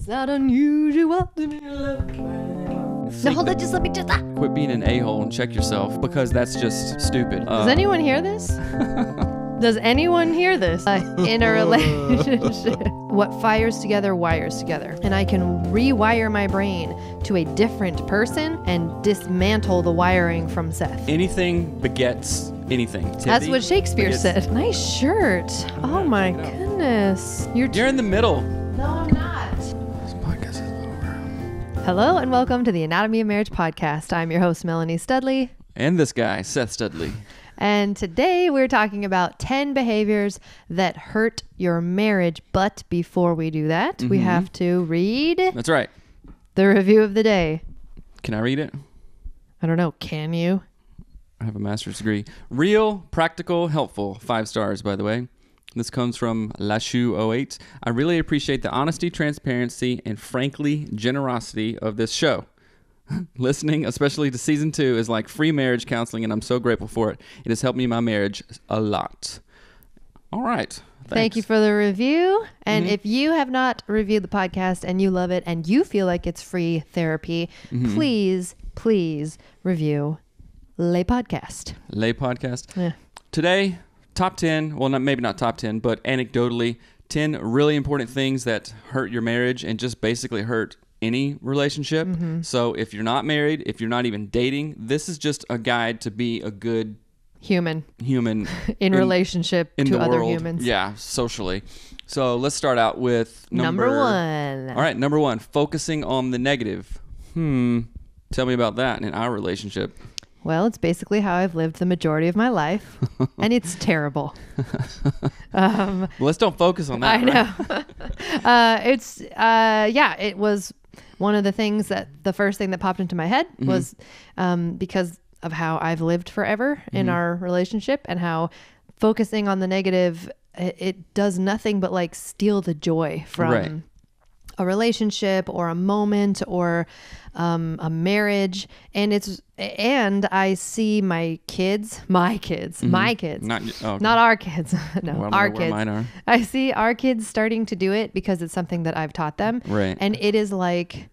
Is that unusual to be loved? No, hold on, just let me just... Quit being an a-hole and check yourself, because that's just stupid. Does anyone hear this? Does anyone hear this? In a relationship, what fires together wires together. And I can rewire my brain to a different person and dismantle the wiring from Seth. Anything begets anything. That's what Shakespeare said. Nice shirt. Oh my goodness. You're in the middle. No, I'm not. This podcast is over. Hello and welcome to the Anatomy of Marriage podcast. I'm your host, Melanie Studley. And this guy, Seth Studley. And today we're talking about 10 behaviors that hurt your marriage. But before we do that, we have to read... That's right. The review of the day. Can I read it? I don't know. Can you? I have a master's degree. Real, practical, helpful. 5 stars, by the way. This comes from Lashu08. I really appreciate the honesty, transparency, and frankly, generosity of this show. Listening, especially to season 2, is like free marriage counseling, and I'm so grateful for it. It has helped me in my marriage a lot. All right. Thanks. Thank you for the review. And if you have not reviewed the podcast and you love it and you feel like it's free therapy, please review Lay Podcast. Lay Podcast. Yeah. Today, top 10, well, maybe not top 10, but anecdotally, 10 really important things that hurt your marriage and just basically hurt any relationship. So if you're not married, if you're not even dating, this is just a guide to be a good human in relationship in to the other world. humans. Yeah, socially. So let's start out with number 1. All right, number 1, focusing on the negative. Tell me about that in our relationship. Well, it's basically how I've lived the majority of my life, and it's terrible. Well, let's don't focus on that. I know. It was one of the things that the first thing that popped into my head was because of how I've lived forever in our relationship and how focusing on the negative, it does nothing but like steal the joy from a relationship or a moment or a marriage. And I see my kids, not our kids. No, well, our where kids. Mine are. I see our kids starting to do it because it's something that I've taught them. Right. And it is like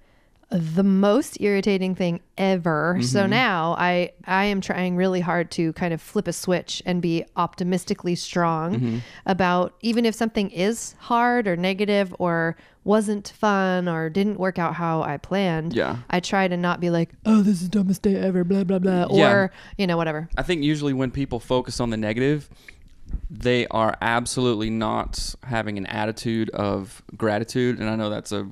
the most irritating thing ever. So now I am trying really hard to kind of flip a switch and be optimistically strong about, even if something is hard or negative or wasn't fun or didn't work out how I planned. Yeah. I try to not be like, oh, this is the dumbest day ever, blah, blah, blah. Or, whatever. I think usually when people focus on the negative, they are absolutely not having an attitude of gratitude. And I know that's a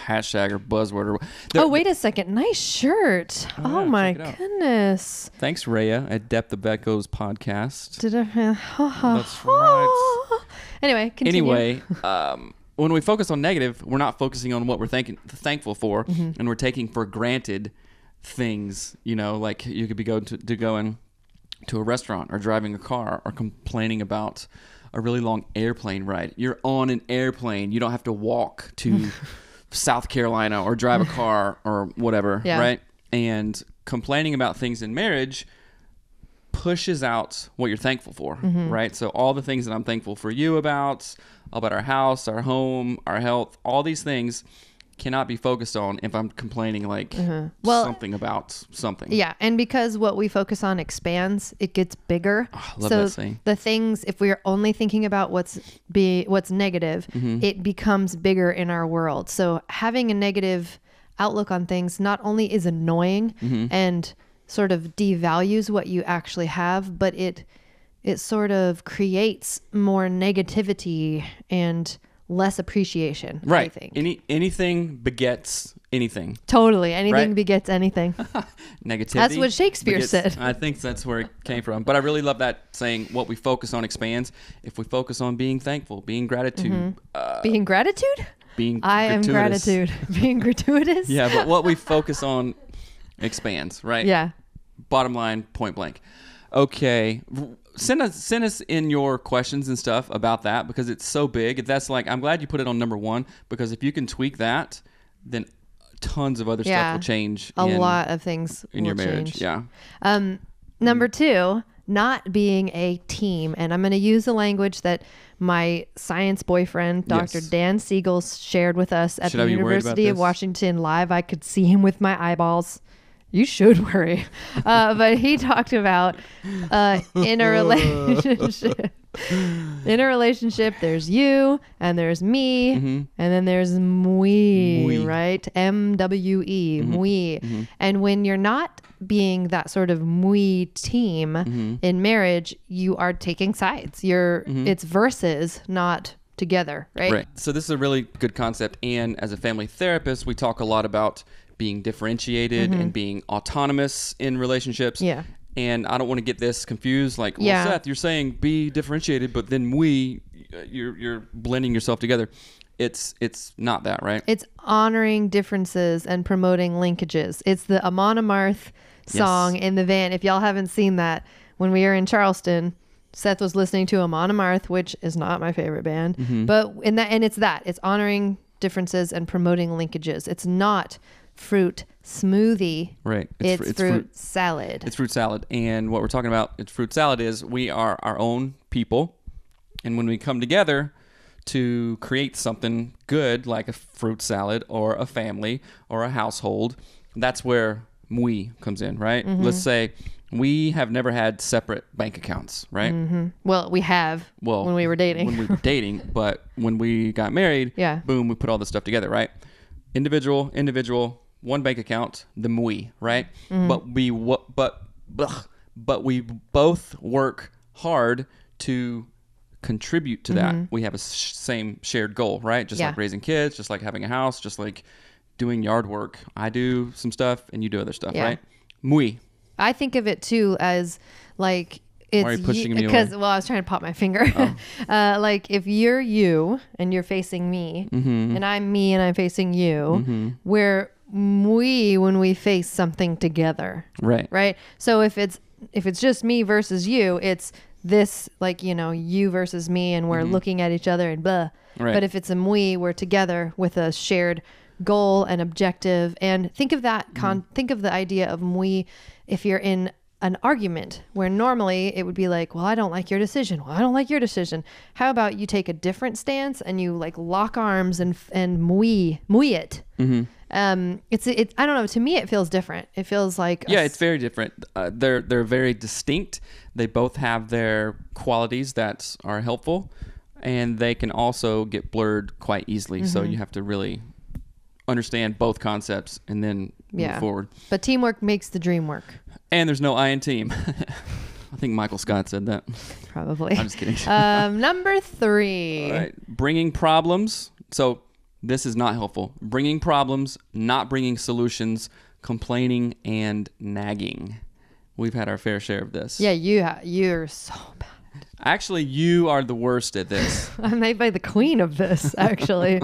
hashtag or buzzword. Wait a second. Nice shirt. Oh my goodness. Thanks, Rhea, at Depth of Echoes podcast. That's right. Anyway, continue. When we focus on negative, we're not focusing on what we're thankful for, and we're taking for granted things. Like you could be going to a restaurant or driving a car or complaining about a really long airplane ride. You're on an airplane. You don't have to walk to South Carolina or drive a car or whatever, right? And complaining about things in marriage pushes out what you're thankful for, right? So all the things that I'm thankful for you about our house, our home, our health, all these things cannot be focused on if I'm complaining something about something. Yeah, and because what we focus on expands, it gets bigger. Oh, I love that saying. The things, if we're only thinking about what's negative, it becomes bigger in our world. So having a negative outlook on things not only is annoying and sort of devalues what you actually have, but it sort of creates more negativity and less appreciation, right? I think. Anything begets anything. Totally. Anything begets anything. Negativity. That's what Shakespeare said. I think that's where it came from. But I really love that saying, what we focus on expands. If we focus on being thankful, being gratitude. Being gratitude? Being I am gratitude. Being gratuitous? Yeah, but what we focus on expands, right? Yeah. Bottom line, point blank. Okay. Send us in your questions and stuff about that, because it's so big. That's like, I'm glad you put it on number 1, because if you can tweak that, then tons of other stuff will change. A lot of things in your marriage. Change. Yeah. Number 2, not being a team. And I'm going to use the language that my science boyfriend, Dr. Yes. Dan Siegel, shared with us at Should the I be worried about University of this? Washington live. I could see him with my eyeballs. You should worry. But he talked about in a relationship. In a relationship, there's you and there's me, and then there's mwe, right? MWE, mwe. And when you're not being that sort of mwe team in marriage, you are taking sides. It's versus, not together, right? Right. So this is a really good concept. And as a family therapist, we talk a lot about being differentiated and being autonomous in relationships. Yeah. And I don't want to get this confused. Like, well, Yeah. Seth, you're saying be differentiated, but then you're blending yourself together. It's not that, right? It's honoring differences and promoting linkages. It's the Amon Amarth song in the van. If y'all haven't seen that, when we were in Charleston, Seth was listening to Amon Amarth, which is not my favorite band, but it's honoring differences and promoting linkages. It's not fruit smoothie. Right. It's fruit salad. It's fruit salad. And what we're talking about, it's fruit salad, is we are our own people. And when we come together to create something good, like a fruit salad or a family or a household, that's where we comes in, right? Let's say we have never had separate bank accounts, right? Well, we have when we were dating. When we were dating, but when we got married, boom, we put all this stuff together, right? Individual, one bank account, the we, right? But we both work hard to contribute to that. We have a same shared goal, right? Just like raising kids, just like having a house, just like doing yard work. I do some stuff and you do other stuff, right? We. I think of it too as like it's Why are you pushing me away? because I was trying to pop my finger. Like if you're you and you're facing me, and I'm me and I'm facing you, we're we when we face something together, right? So if it's just me versus you, it's this, like, you versus me, and we're looking at each other and blah. But if it's a we, we're together with a shared goal and objective. And think of that think of the idea of we if you're in an argument where normally it would be like, well, I don't like your decision. Well, I don't like your decision. How about you take a different stance and you like lock arms and we it. I don't know. To me, it feels different. It feels like it's very different. They're very distinct. They both have their qualities that are helpful, and they can also get blurred quite easily. So you have to really understand both concepts and then move forward. But teamwork makes the dream work. And there's no I in team. I think Michael Scott said that. Probably. I'm just kidding. Number 3. All right. Bringing problems. So this is not helpful. Bringing problems, not bringing solutions, complaining, and nagging. We've had our fair share of this. Yeah, you're so bad. Actually, you are the worst at this. I'm made by the queen of this, actually.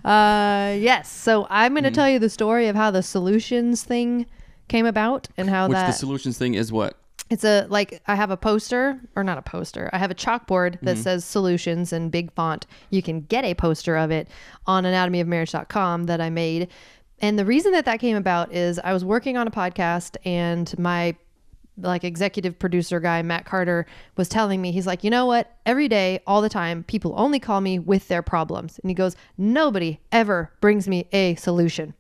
Yes. So I'm going to tell you the story of how the solutions thing came about and how the solutions thing is what? It's I have a poster, or not a poster. I have a chalkboard that says solutions in big font. You can get a poster of it on anatomyofmarriage.com that I made. And the reason that came about is I was working on a podcast, and my executive producer guy, Matt Carter, was telling me, he's like, you know what? Every day, all the time, people only call me with their problems. And he goes, nobody ever brings me a solution.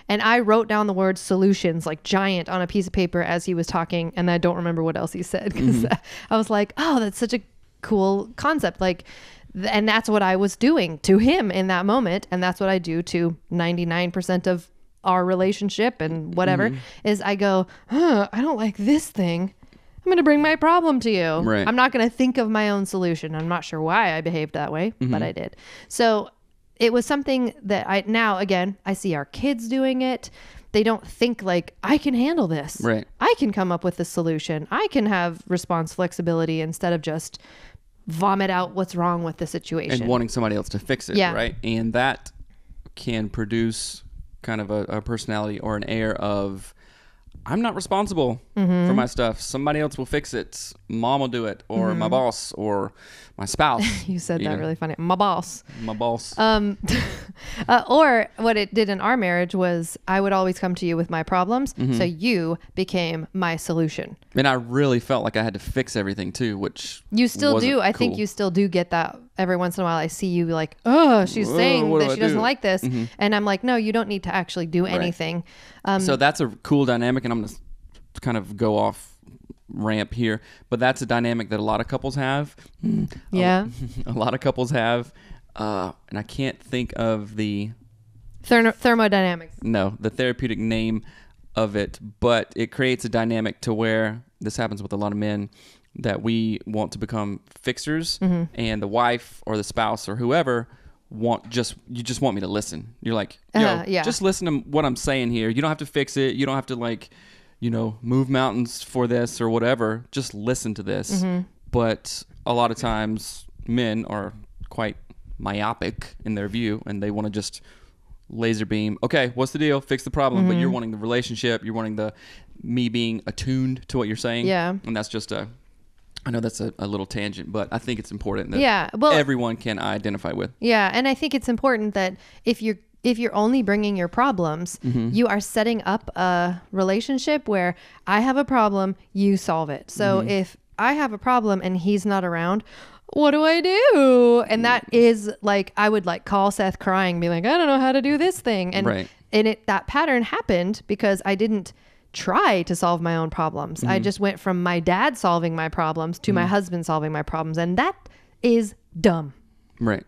And I wrote down the word solutions like giant on a piece of paper as he was talking. And I don't remember what else he said, because I was like, oh, that's such a cool concept. And that's what I was doing to him in that moment. And that's what I do to 99% of our relationship and whatever, is I go, I don't like this thing. I'm going to bring my problem to you. Right. I'm not going to think of my own solution. I'm not sure why I behaved that way, but I did. So it was something that I see our kids doing it. They don't think like, I can handle this. Right. I can come up with a solution. I can have response flexibility instead of just vomit out what's wrong with the situation. And wanting somebody else to fix it, right? And that can produce kind of a personality or an air of, I'm not responsible for my stuff. Somebody else will fix it. Mom will do it, or my boss, or my spouse. You said that really funny. My boss. My boss. Or what it did in our marriage was I would always come to you with my problems. So you became my solution. And I really felt like I had to fix everything too, which you still do. I think you still do get that every once in a while. I see you like, oh, she's saying that she doesn't like this. And I'm like, no, you don't need to actually do anything. So that's a cool dynamic. And I'm going to kind of go off ramp here, but that's a dynamic that a lot of couples have. Yeah. A lot of couples have. And I can't think of the thermodynamics. No, the therapeutic name of it, but it creates a dynamic to where this happens with a lot of men, that we want to become fixers, and the wife or the spouse or whoever you just want me to listen. You're like, just listen to what I'm saying here. You don't have to fix it. You don't have to like, move mountains for this or whatever. Just listen to this. But a lot of times men are quite myopic in their view, and they want to just laser beam. Okay, what's the deal? Fix the problem. But you're wanting the relationship. You're wanting me being attuned to what you're saying. Yeah. And that's just I know that's a little tangent, but I think it's important that everyone can identify with. Yeah, and I think it's important that if you're only bringing your problems, you are setting up a relationship where I have a problem, you solve it. So if I have a problem and he's not around, what do I do? And that is like, I would like call Seth crying, be like, I don't know how to do this thing. And that pattern happened because I didn't try to solve my own problems. I just went from my dad solving my problems to my husband solving my problems. And that is dumb. Right.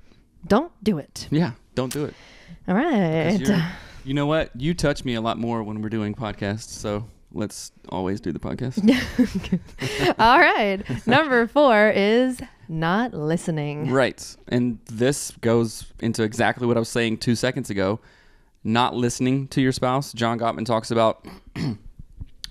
Don't do it. Yeah. Don't do it. All right. You know what? You touch me a lot more when we're doing podcasts. So let's always do the podcast. All right. Number 4 is not listening. Right. And this goes into exactly what I was saying 2 seconds ago. Not listening to your spouse. John Gottman talks about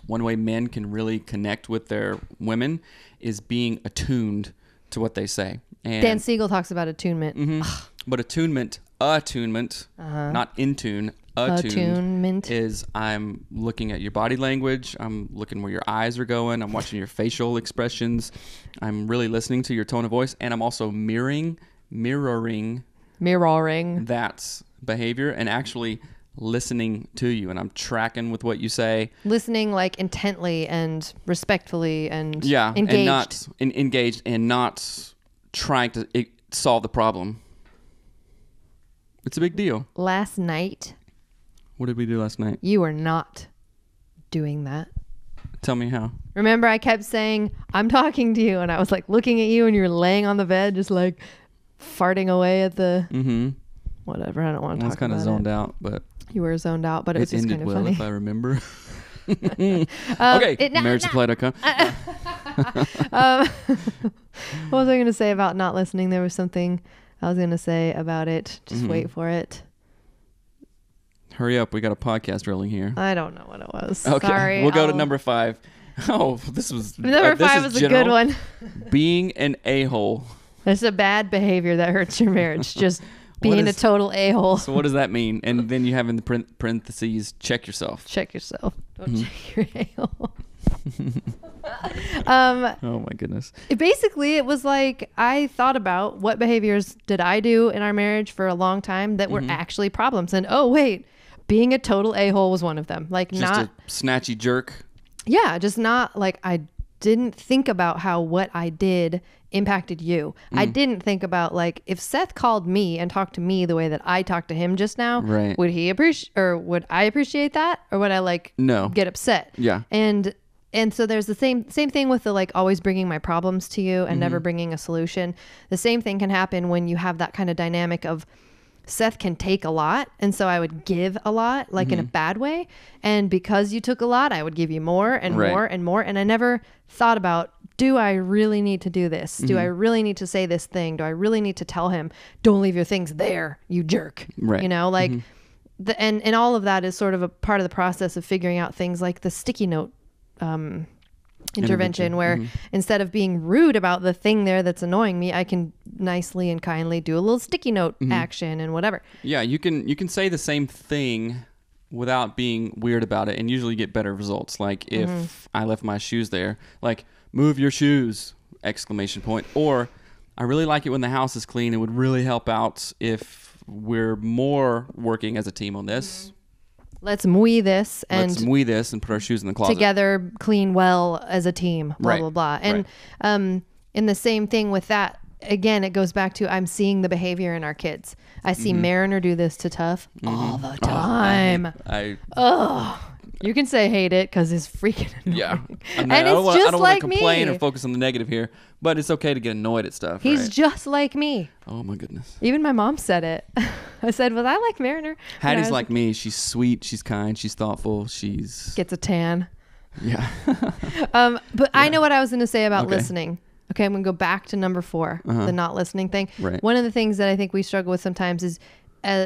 one way men can really connect with their women is being attuned to what they say. And Dan Siegel talks about attunement. But attunement, not in tune. Attunement is I'm looking at your body language. I'm looking where your eyes are going. I'm watching your facial expressions. I'm really listening to your tone of voice. And I'm also mirroring that behavior and actually listening to you. And I'm tracking with what you say. Listening like intently and respectfully and engaged. Engaged and not trying to solve the problem. It's a big deal. Last night. What did we do last night? You were not doing that. Tell me how. Remember, I kept saying, I'm talking to you. And I was like looking at you and you were laying on the bed, just like farting away at the whatever. I don't want to talk about it. I was kind of zoned out, but. You were zoned out, but it was just kind of funny. It ended well, if I remember. Okay, marriagesupply.com. What was I going to say about not listening? There was something I was going to say about it. Just wait for it. Hurry up. We got a podcast rolling here. I don't know what it was. Okay. Sorry. We'll go to number 5. Oh, this was... Number 5 was general. A good one. Being an a-hole. It's a bad behavior that hurts your marriage. Just being a total a-hole. So what does that mean? And then you have in the parentheses, check yourself. Check yourself. Don't check your a-hole. Oh my goodness. It was like I thought about what behaviors did I do in our marriage for a long time that were actually problems. And oh, wait, being a total a-hole was one of them. Like just not a snatchy jerk. Yeah, just not like I didn't think about how what I did impacted you. I didn't think about like if Seth called me and talked to me the way that I talked to him just now, would he appreciate or would I appreciate that or would I like get upset? Yeah. And so there's the same thing with the like always bringing my problems to you and never bringing a solution. The same thing can happen when you have that kind of dynamic of Seth can take a lot. And so I would give a lot, like in a bad way. And because you took a lot, I would give you more and more and more. And I never thought about, do I really need to do this? Do I really need to say this thing? Do I really need to tell him, don't leave your things there, you jerk? Right. You know, like, and all of that is sort of a part of the process of figuring out things like the sticky note intervention where instead of being rude about the thing there that's annoying me, I can nicely and kindly do a little sticky note action and whatever. Yeah, you can say the same thing without being weird about it, and usually get better results. Like if I left my shoes there, like move your shoes, ! Or I really like it when the house is clean. It would really help out if we're more working as a team on this. Let's move this and put our shoes in the closet. Together, clean well as a team, blah, Right. blah, blah. And in the same thing with that, again, it goes back to I'm seeing the behavior in our kids. I see Mariner do this to Tough all the time. You can say hate it because it's freaking annoying. Yeah. I And it's just I don't like want to complain me. or focus on the negative here, but it's okay to get annoyed at stuff. He's right? just like me. Oh my goodness. Even my mom said it. I said, well, I like Mariner. Hattie's like me. She's sweet. She's kind. She's thoughtful. She's... Gets a tan. Yeah. But I know what I was going to say about Okay. listening. Okay, I'm going to go back to number 4, the not listening thing. Right. One of the things that I think we struggle with sometimes is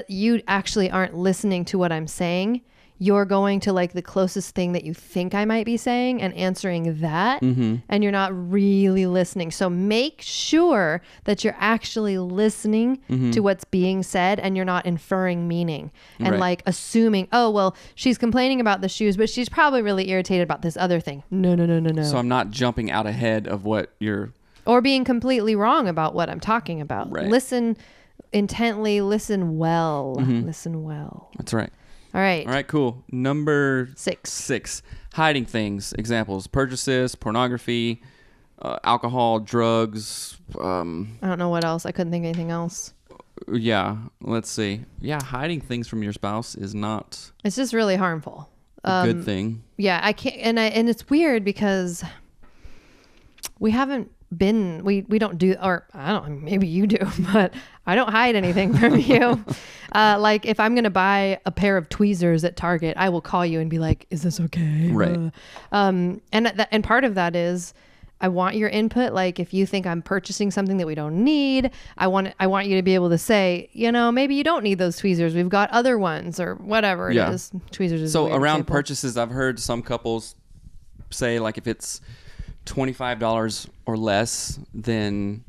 you actually aren't listening to what I'm saying. You're going to like the closest thing that you think I might be saying and answering that, and you're not really listening. So make sure that you're actually listening to what's being said and you're not inferring meaning and Right. like assuming, oh, well, she's complaining about the shoes, but she's probably really irritated about this other thing. No. So I'm not jumping out ahead of what you're... Or being completely wrong about what I'm talking about. Right. Listen intently, listen well. Listen well. That's right. All right. All right, cool. Number 6. Hiding things. Examples: purchases, pornography, alcohol, drugs. I don't know what else. I couldn't think of anything else. Yeah, let's see. Yeah, hiding things from your spouse is not It's just really harmful. a good thing. Yeah, I can't, and it's weird because we haven't been, we don't do, or I don't, maybe you do, but I don't hide anything from you. Like if I'm going to buy a pair of tweezers at Target, I will call you and be like, is this okay? Right. And part of that is I want your input. Like if you think I'm purchasing something that we don't need, I want you to be able to say, you know, maybe you don't need those tweezers. We've got other ones or whatever it is. Tweezers is a So weird around example. purchases, I've heard some couples say like if it's $25 or less, then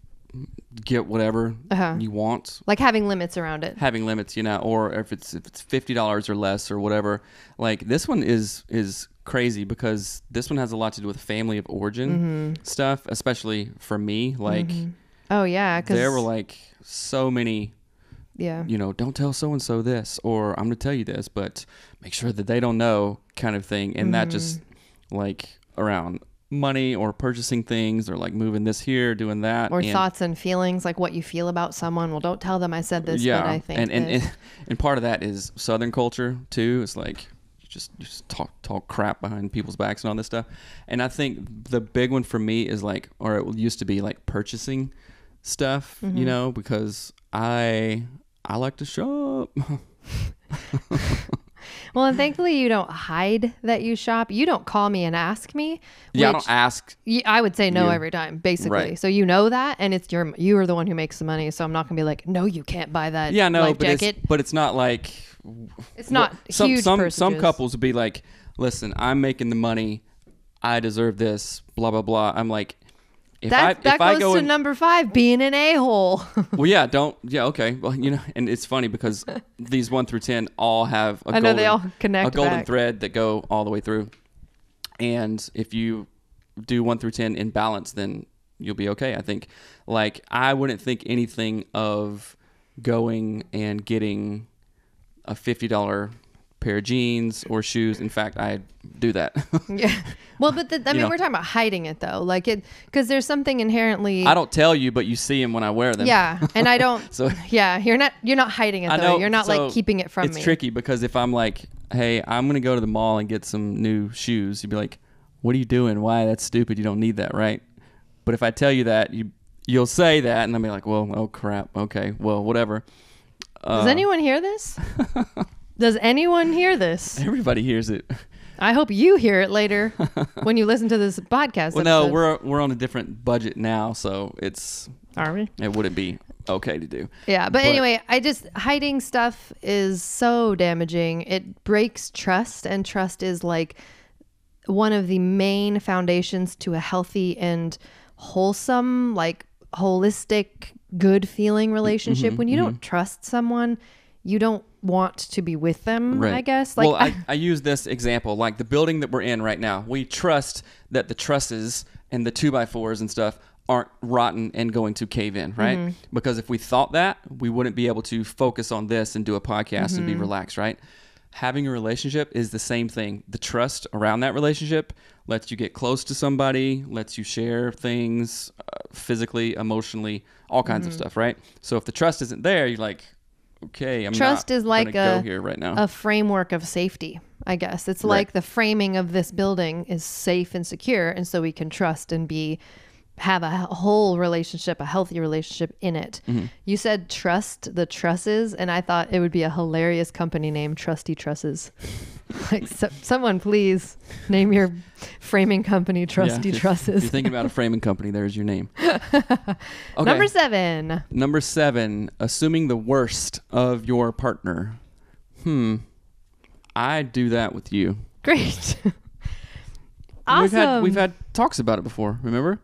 get whatever you want. Like having limits around it. Having limits, you know, or if it's $50 or less or whatever. Like this one is crazy because this one has a lot to do with family of origin stuff, especially for me. Like, Oh yeah, because there were like so many. Yeah. You know, don't tell so and so this, or I'm gonna tell you this, but make sure that they don't know, kind of thing. And that just like around money or purchasing things or like moving this here, doing that, Or thoughts and feelings, like what you feel about someone. Well, don't tell them I said this, yeah, but I think and part of that is Southern culture too. It's like just talk crap behind people's backs and all this stuff. And I think the big one for me is like, or it used to be like purchasing stuff, you know, because I like to shop. Well, and thankfully you don't hide that you shop. You don't call me and ask me. Yeah, I which don't ask. I would say no you. every time, basically. Right. So you know that, and it's you are the one who makes the money. So I'm not gonna be like, no, you can't buy that. Yeah, no, life but jacket. it's not like It's not some huge. some percentages. couples would be like, listen, I'm making the money, I deserve this, blah blah blah. I'm like, That goes to number 5, being an a-hole. Well, yeah, okay. Well, you know, and it's funny because these 1 through 10 all have I know they all connect a golden back. thread that go all the way through. And if you do 1 through 10 in balance, then you'll be okay. I think. Like I wouldn't think anything of going and getting a $50 pair of jeans or shoes. In fact, I do that. Yeah. Well, but I mean, know. we're talking about hiding it though, like it, because there's something inherently. I don't tell you, but you see them when I wear them. Yeah, and I don't. So yeah, you're not hiding it though. I know, You're not so like keeping it from me. It's tricky because if I'm like, hey, I'm gonna go to the mall and get some new shoes, you'd be like, what are you doing? Why? That's stupid. You don't need that, right? But if I tell you that, you'll say that, and I'll be like, well, oh crap. Okay, well, whatever. Does anyone hear this? Does anyone hear this? Everybody hears it. I hope you hear it later when you listen to this podcast. Well, no, episode. we're on a different budget now, so Are we? it wouldn't be okay to do. Yeah, but anyway, hiding stuff is so damaging. It breaks trust, and trust is like one of the main foundations to a healthy and wholesome, like holistic, good feeling relationship. When you don't trust someone, you don't want to be with them, Right. I guess. Like, well, I use this example, like the building that we're in right now. We trust that the trusses and the 2x4s and stuff aren't rotten and going to cave in, right? Mm-hmm. Because if we thought that, we wouldn't be able to focus on this and do a podcast and be relaxed, right? Having a relationship is the same thing. The trust around that relationship lets you get close to somebody, lets you share things physically, emotionally, all kinds of stuff, right? So if the trust isn't there, you're like, okay, I'm trust not is like gonna go here right now. a framework of safety, I guess. It's like the framing of this building is safe and secure, and so we can trust and have a whole relationship, a healthy relationship in it. You said trust the trusses, and I thought it would be a hilarious company name, Trusty Trusses. Like, someone please name your framing company Trusty Trusses. If you're thinking about a framing company, there's your name. Okay. Number 7, assuming the worst of your partner. I do that with you. Great. Awesome. We've had talks about it before, remember?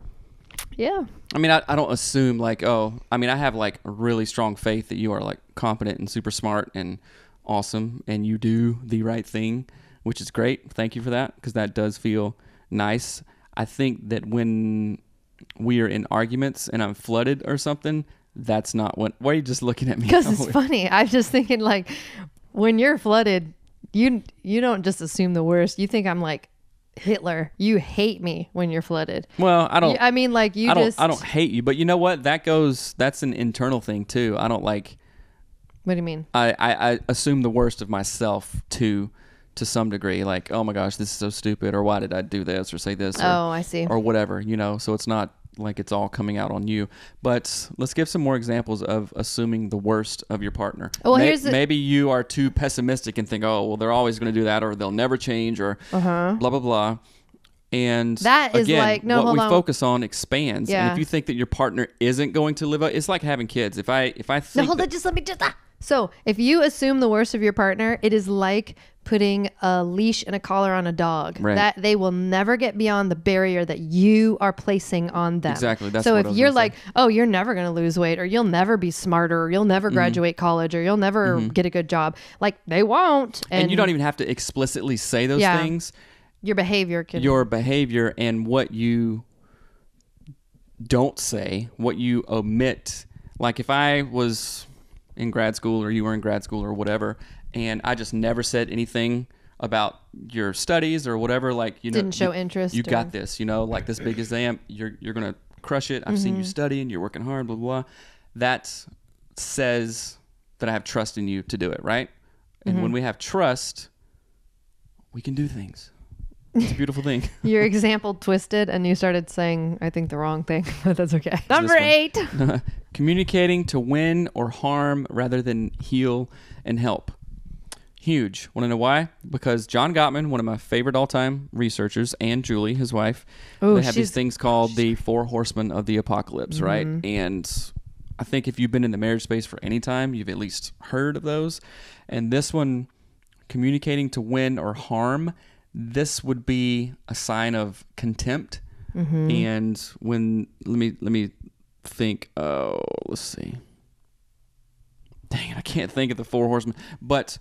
Yeah. I mean, I don't assume like, I have like a really strong faith that you are like competent and super smart and awesome and you do the right thing, which is great. Thank you for that, because that does feel nice. I think that when we are in arguments and I'm flooded or something, that's not why are you just looking at me? Because it's funny. I'm just thinking, like, when you're flooded, you don't just assume the worst. You think I'm like Hitler. You hate me when you're flooded. Well, I don't. I don't hate you, but you know what? That's an internal thing too. I don't like. What do you mean? I assume the worst of myself to some degree. Like, oh my gosh, this is so stupid, or why did I do this or say this? I see. Or whatever, So it's not like it's all coming out on you. But let's give some more examples of assuming the worst of your partner. Well, maybe you are too pessimistic and think, oh, well, they're always going to do that, or they'll never change, or blah, blah, blah. And that is again, like, no, what we hold on. focus on expands. Yeah. And if you think that your partner isn't going to live up, it's like having kids. If I think no, hold on, just let me just. So if you assume the worst of your partner, it is like putting a leash and a collar on a dog. Right. That they will never get beyond the barrier that you are placing on them. Exactly. That's so what if I was you're gonna like, say. oh, you're never going to lose weight, or you'll never be smarter, or you'll never graduate college, or you'll never get a good job, like, they won't. And you don't even have to explicitly say those things. Your behavior can. Your behavior and what you don't say, what you omit. Like if I was in grad school or you were in grad school or whatever, and I just never said anything about your studies or whatever, like, didn't show interest. You got this, like this big exam, you're going to crush it. I've seen you study and you're working hard, blah, blah, blah. That says that I have trust in you to do it, right? And when we have trust, we can do things. It's a beautiful thing. Your example twisted and you started saying, I think, the wrong thing, but that's okay. Number 8. Communicating to win or harm rather than heal and help. Huge. Want to know why? Because John Gottman, one of my favorite all-time researchers, and Julie, his wife, they have these things called the 4 horsemen of the apocalypse, right? And I think if you've been in the marriage space for any time, you've at least heard of those. And this one, communicating to win or harm, this would be a sign of contempt. And when let me think. Oh, let's see. Dang it, I can't think of the 4 horsemen. But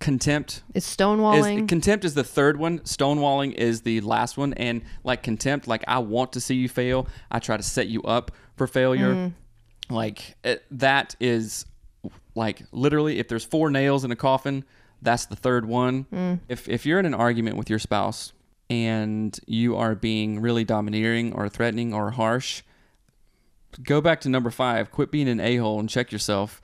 contempt is stonewalling. Contempt is the third one. Stonewalling is the last one. And like contempt, like I want to see you fail. I try to set you up for failure. That is like literally, if there's 4 nails in a coffin, that's the third one. If you're in an argument with your spouse and you are being really domineering or threatening or harsh, go back to number 5. Quit being an a-hole and check yourself,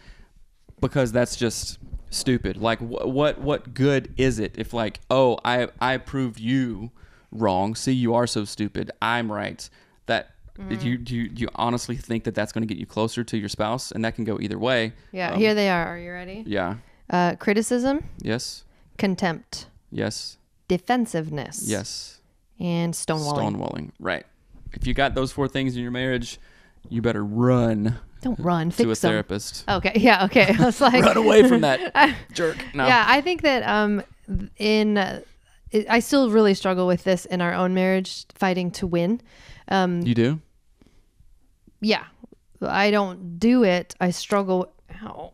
because that's just stupid. Like what good is it if like, oh, I proved you wrong. See, you are so stupid. I'm right. That do you honestly think that that's going to get you closer to your spouse? And that can go either way. Yeah. Here they are. Are you ready? Yeah. Criticism. Yes. Contempt. Yes. Defensiveness. Yes. And stonewalling. Stonewalling. Right. If you got those 4 things in your marriage, you better run. Don't run. To Fix a therapist. Okay. Yeah. Okay. I was like, run away from that jerk. No. Yeah. I think that I still really struggle with this in our own marriage, fighting to win. You do? Yeah. I don't do it. I struggle. Ow.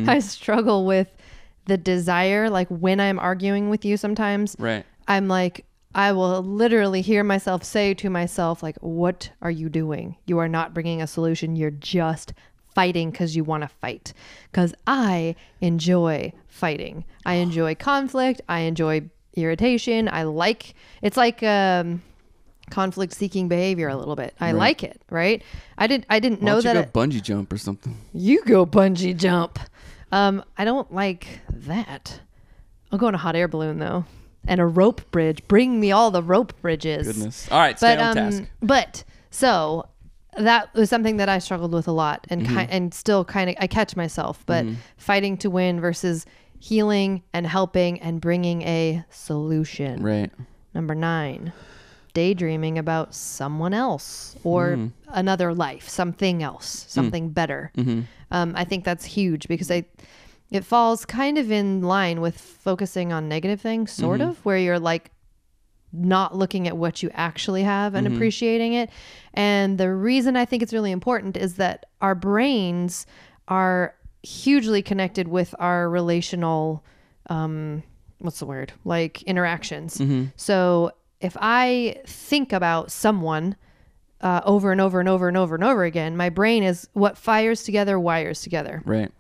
I struggle with the desire. Like when I'm arguing with you sometimes, right. I'm like, I will literally hear myself say to myself, like, what are you doing? You are not bringing a solution. You're just fighting because you want to fight. Because I enjoy fighting. I enjoy conflict. I enjoy irritation. It's like conflict seeking behavior a little bit. I like it, right? I didn't know that. You go bungee jump or something. You go bungee jump. I don't like that. I'll go on a hot air balloon though. And a rope bridge. Bring me all the rope bridges. Goodness. All right, stay on task. But so that was something that I struggled with a lot, and and still kind of I catch myself. But fighting to win versus healing and helping and bringing a solution. Right. Number 9, daydreaming about someone else or another life, something else, something better. I think that's huge because it falls kind of in line with focusing on negative things, sort of, where you're like not looking at what you actually have and appreciating it. And the reason I think it's really important is that our brains are hugely connected with our relational, like interactions. So if I think about someone over and over and over and over and over again, my brain is what fires together, wires together. Right.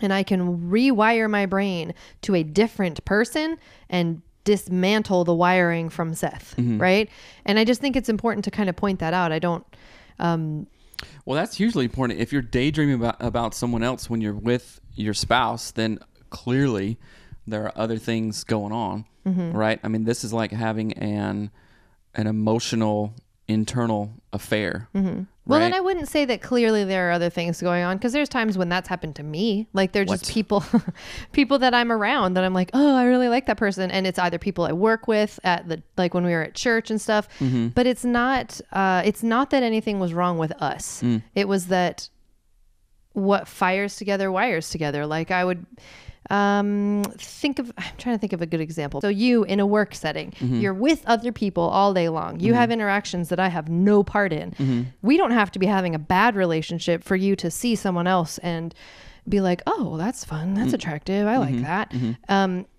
And I can rewire my brain to a different person and dismantle the wiring from Seth, right? And I just think it's important to kind of point that out. I don't... Well, that's hugely important. If you're daydreaming about someone else when you're with your spouse, then clearly there are other things going on, right? I mean, this is like having an emotional internal affair. Well, right? then I wouldn't say that clearly there are other things going on, because there's times when that's happened to me. Like they're just people that I'm around that I'm like, oh, I really like that person. And it's either people I work with like when we were at church and stuff, but it's not that anything was wrong with us. It was that what fires together, wires together. Like I would, I'm trying to think of a good example. So you in a work setting, you're with other people all day long. You have interactions that I have no part in. We don't have to be having a bad relationship for you to see someone else and be like, oh, that's fun. That's attractive. I like that.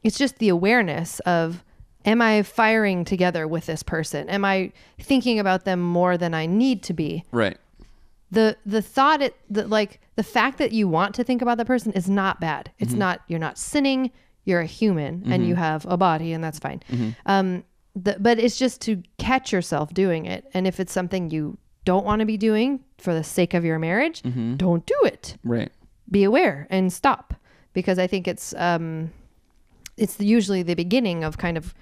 It's just the awareness of, am I firing together with this person? Am I thinking about them more than I need to be? Right. The the fact that you want to think about that person is not bad. It's not, you're not sinning. You're a human and you have a body, and that's fine. But it's just to catch yourself doing it. And if it's something you don't want to be doing for the sake of your marriage, don't do it. Right. Be aware and stop, because I think it's usually the beginning of kind of,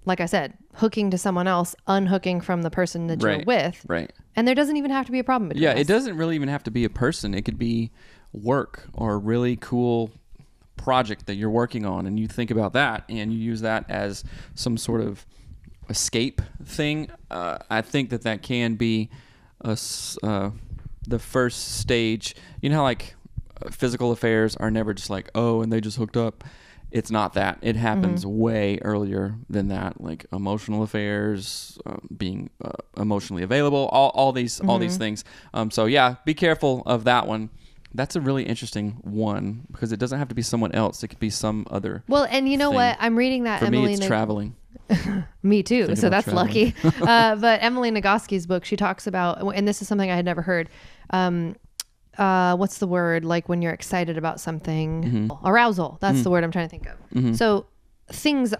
like I said, hooking to someone else, unhooking from the person that you're with. Right. And there doesn't even have to be a problem between us. It doesn't really even have to be a person. It could be work or a really cool project that you're working on, and you think about that and you use that as some sort of escape thing. I think that can be the first stage. You know how like physical affairs are never just like, oh, and they just hooked up. It's not that. It happens way earlier than that, like emotional affairs, being emotionally available, all these things. So yeah, be careful of that one. That's a really interesting one, because it doesn't have to be someone else. It could be some other. Well, and you know what? I'm reading that. For me, it's traveling. Me too. So that's lucky. But Emily Nagoski's book, she talks about, and this is something I had never heard. What's the word? Like when you're excited about something, arousal. That's the word I'm trying to think of. So things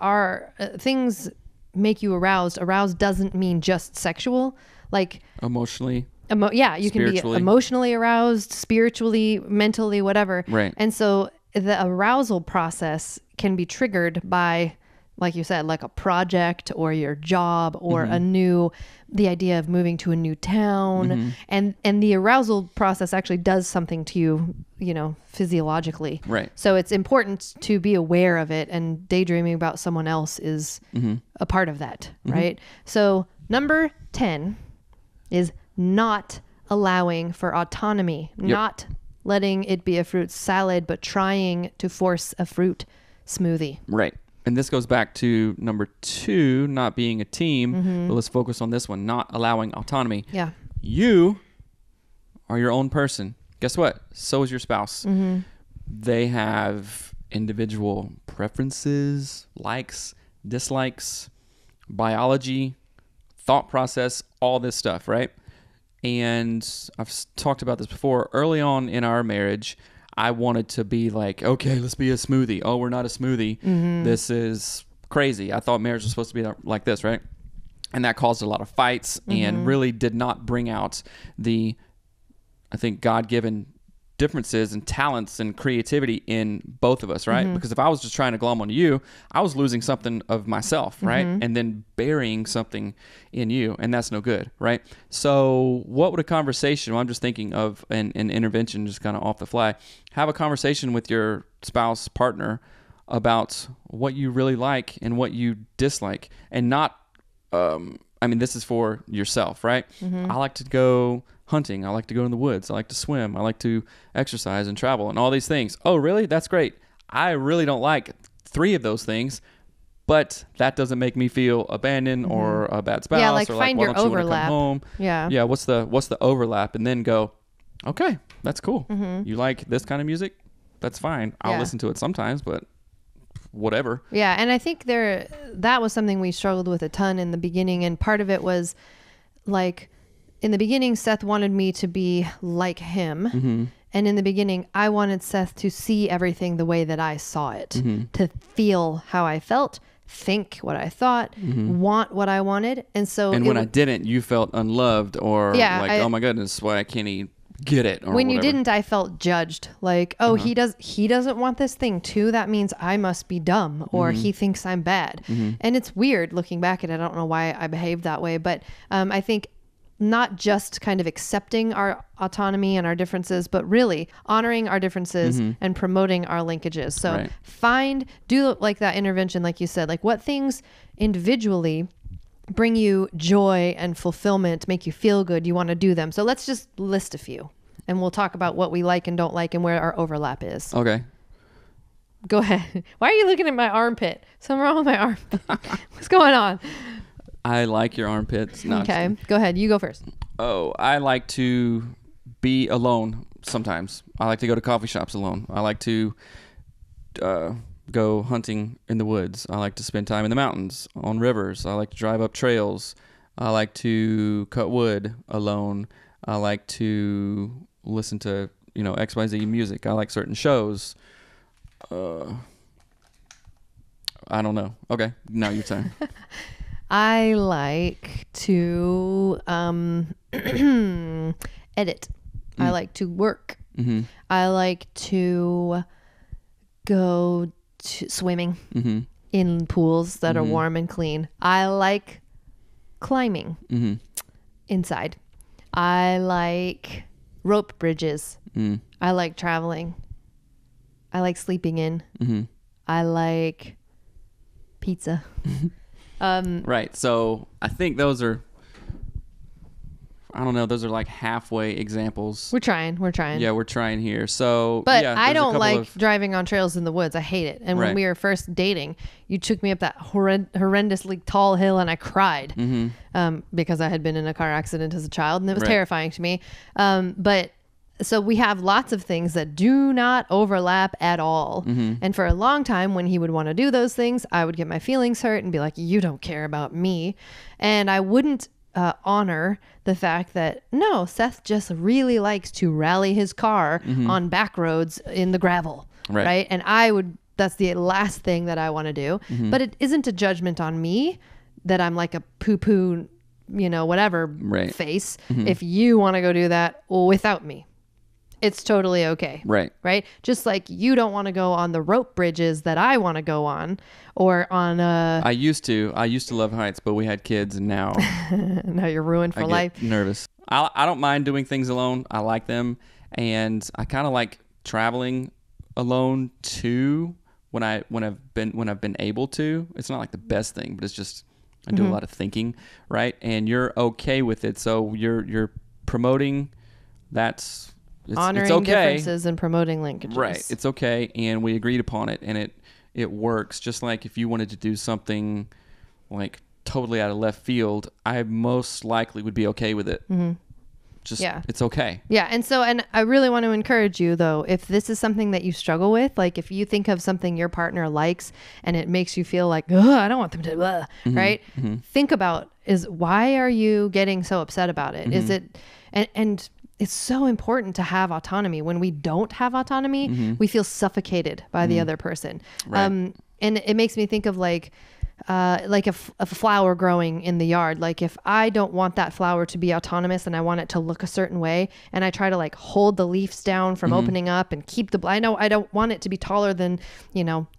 make you aroused. Aroused doesn't mean just sexual, like emotionally. You can be emotionally aroused, spiritually, mentally, whatever. Right. And so the arousal process can be triggered by, like you said, like a project or your job or the idea of moving to a new town. And the arousal process actually does something to you, physiologically. Right. So it's important to be aware of it, and daydreaming about someone else is a part of that. Right. So number 10 is not allowing for autonomy, not letting it be a fruit salad, but trying to force a fruit smoothie. Right. And this goes back to number 2, not being a team. But let's focus on this one, not allowing autonomy. Yeah. You are your own person. Guess what? So is your spouse. they have individual preferences, likes, dislikes, biology, thought process, all this stuff, right? And I've talked about this before. Early on in our marriage, I wanted to be like, okay, let's be a smoothie. Oh, we're not a smoothie. This is crazy. I thought marriage was supposed to be like this, right? And that caused a lot of fights and really did not bring out the, I think, God-given differences and talents and creativity in both of us, right? Because if I was just trying to glom onto you, I was losing something of myself, right? And then burying something in you, and that's no good, right? So what would a conversation, well, I'm just thinking of an intervention just kind of off the fly, have a conversation with your spouse, partner, about what you really like and what you dislike, and not, I mean, this is for yourself, right? I like to go hunting. I like to go in the woods. I like to swim. I like to exercise and travel and all these things. Oh, really? That's great. I really don't like 3 of those things, but that doesn't make me feel abandoned or a bad spouse. Yeah, like or find why your don't you wanna overlap. come home? Yeah. What's the overlap? And then go, okay, that's cool. You like this kind of music? That's fine. I'll listen to it sometimes, but whatever. Yeah, and I think that was something we struggled with a ton in the beginning, and part of it was like, in the beginning, Seth wanted me to be like him. And in the beginning, I wanted Seth to see everything the way that I saw it, to feel how I felt, think what I thought, want what I wanted. And when I didn't, you felt unloved or oh my goodness, why can't he get it? Or when whatever. you didn't, I felt judged. Like, oh, he doesn't want this thing too. That means I must be dumb, or he thinks I'm bad. And it's weird looking back at it. I don't know why I behaved that way, but I think not just kind of accepting our autonomy and our differences, but really honoring our differences and promoting our linkages. So do like that intervention, like you said, like what things individually bring you joy and fulfillment, make you feel good, you want to do them. So let's just list a few, and we'll talk about what we like and don't like and where our overlap is. Okay. Go ahead. Why are you looking at my armpit? Something wrong with my armpit. What's going on? I like your armpits. No, okay, go ahead. You go first. Oh, I like to be alone sometimes. I like to go to coffee shops alone. I like to go hunting in the woods. I like to spend time in the mountains, on rivers. I like to drive up trails. I like to cut wood alone. I like to listen to, XYZ music. I like certain shows. I don't know. Okay, now your turn. I like to edit. I like to work. I like to go to swimming in pools that are warm and clean. I like climbing inside. I like rope bridges. I like traveling. I like sleeping in. I like pizza. Right. So I think those are, I don't know, those are like halfway exampple. We're trying. Yeah, we're trying here. So, but yeah, I don't like driving on trails in the woods. I hate it. And when we were first dating, you took me up that horrendously tall hill, and I cried because I had been in a car accident as a child, and it was terrifying to me. So we have lots of things that do not overlap at all. And for a long time, when he would want to do those things, I would get my feelings hurt and be like, you don't care about me. And I wouldn't honor the fact that, no, Seth just really likes to rally his car on back roads in the gravel. Right. And that's the last thing that I want to do. But it isn't a judgment on me that I'm like a poo-poo, whatever face. If you want to go do that without me, it's totally okay. Right. Just like you don't want to go on the rope bridges that I want to go on, or on I used to love heights, but we had kids, and now now you're ruined for life. Get nervous. I don't mind doing things alone. I like them, and I kind of like traveling alone too when I've been able to. It's not like the best thing, but it's just I do a lot of thinking, right? And you're okay with it, so you're promoting that's. Honoring it's okay. differences and promoting linkages. Right. It's okay. And we agreed upon it, and it works. Just like if you wanted to do something like totally out of left field, I most likely would be okay with it. Just, it's okay. Yeah. And I really want to encourage you though, if this is something that you struggle with, like if you think of something your partner likes and it makes you feel like, I don't want them to, right? Think about why are you getting so upset about it? Is it, and it's so important to have autonomy. When we don't have autonomy, we feel suffocated by the other person. Right. And it makes me think of like a flower growing in the yard. Like if I don't want that flower to be autonomous and I want it to look a certain way, and I try to like hold the leaves down from opening up and keep I know I don't want it to be taller than,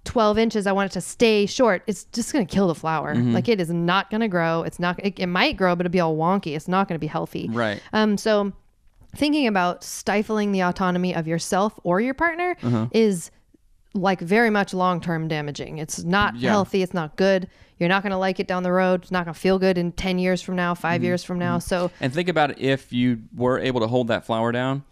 12 inches. I want it to stay short. It's just going to kill the flower. Like it is not going to grow. It might grow, but it'll be all wonky. It's not going to be healthy. Right. So thinking about stifling the autonomy of yourself or your partner is like very much long-term damaging. It's not healthy. It's not good. You're not going to like it down the road. It's not going to feel good in 10 years from now, 5 years from now. So, and think about it, if you were able to hold that flower down,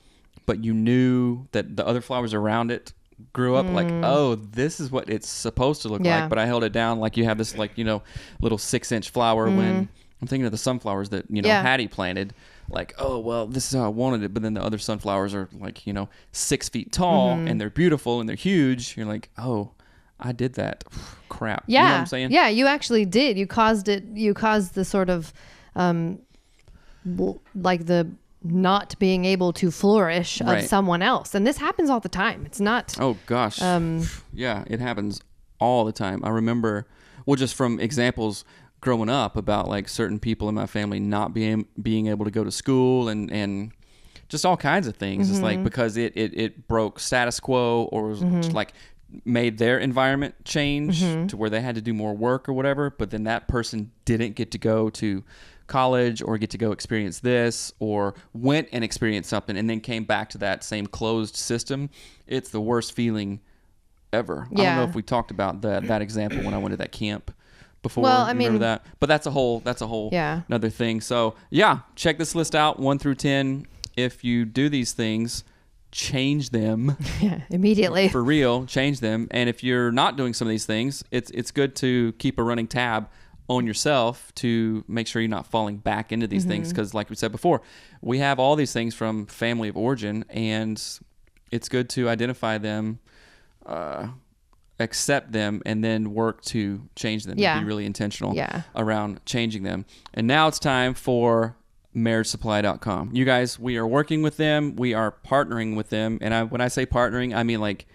but you knew that the other flowers around it grew up like, oh, this is what it's supposed to look like. But I held it down. Like you have this like, little 6-inch flower when I'm thinking of the sunflowers that, Hattie planted. Like, oh, well, this is how I wanted it. But then the other sunflowers are like, 6 feet tall and they're beautiful and they're huge. You're like, oh, I did that. Crap. Yeah. You know what I'm saying? Yeah, you actually did. You caused the sort of, like the not being able to flourish of someone else. And this happens all the time. It's not. Oh, gosh. Yeah, it happens all the time. I remember, well, just from examples growing up about like certain people in my family not being able to go to school and just all kinds of things. It's like because it broke status quo or was like made their environment change to where they had to do more work or whatever, but then that person didn't get to go to college or get to go experience this, or went and experienced something and then came back to that same closed system. It's the worst feeling ever. I don't know if we talked about that example when I went to that camp before. Well, I mean, remember that? But that's a whole another thing. So yeah, check this list out, 1 through 10. If you do these things, change them. Yeah, immediately. For real, change them. And if you're not doing some of these things, it's good to keep a running tab on yourself to make sure you're not falling back into these things. Because like we said before, we have all these things from family of origin, and it's good to identify them, accept them, and then work to change them. Yeah. And be really intentional around changing them. And now it's time for marriagesupply.com. You guys, we are working with them. We are partnering with them. And when I say partnering, I mean like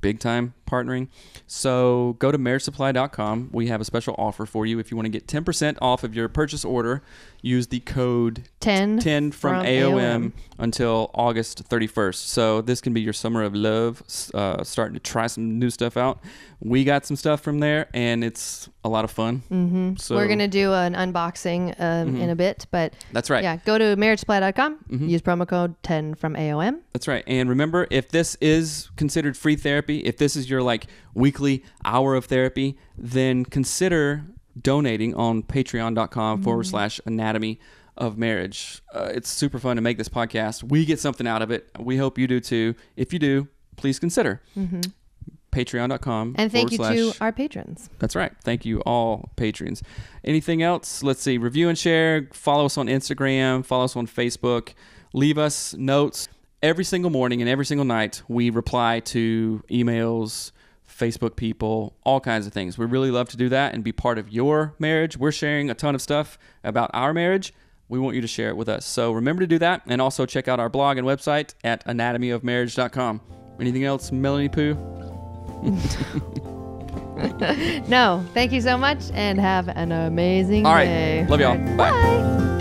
big time partnering. So go to marriagesupply.com. We have a special offer for you. If you want to get 10% off of your purchase order, use the code 10 from AOM until August 31st. So this can be your summer of love, starting to try some new stuff out. We got some stuff from there, and it's a lot of fun. So we're going to do an unboxing in a bit, but that's right. Yeah, go to marriagesupply.com, use promo code 10 from AOM. That's right. And remember, if this is considered free therapy, if this is your like weekly hour of therapy, then consider donating on patreon.com/anatomy of marriage. It's super fun to make this podcast. We get something out of it. We hope you do too. If you do, please consider patreon.com. And thank you to our patrons. That's right. Thank you all patrons. Anything else? Let's see. Review and share. Follow us on Instagram. Follow us on Facebook. Leave us notes. Every single morning and every single night, we reply to emails, Facebook people, all kinds of things. We really love to do that and be part of your marriage. We're sharing a ton of stuff about our marriage. We want you to share it with us. So remember to do that, and also check out our blog and website at anatomyofmarriage.com. Anything else, Melanie Pooh? No. Thank you so much, and have an amazing day. All right. Day. Love y'all. Bye. Bye.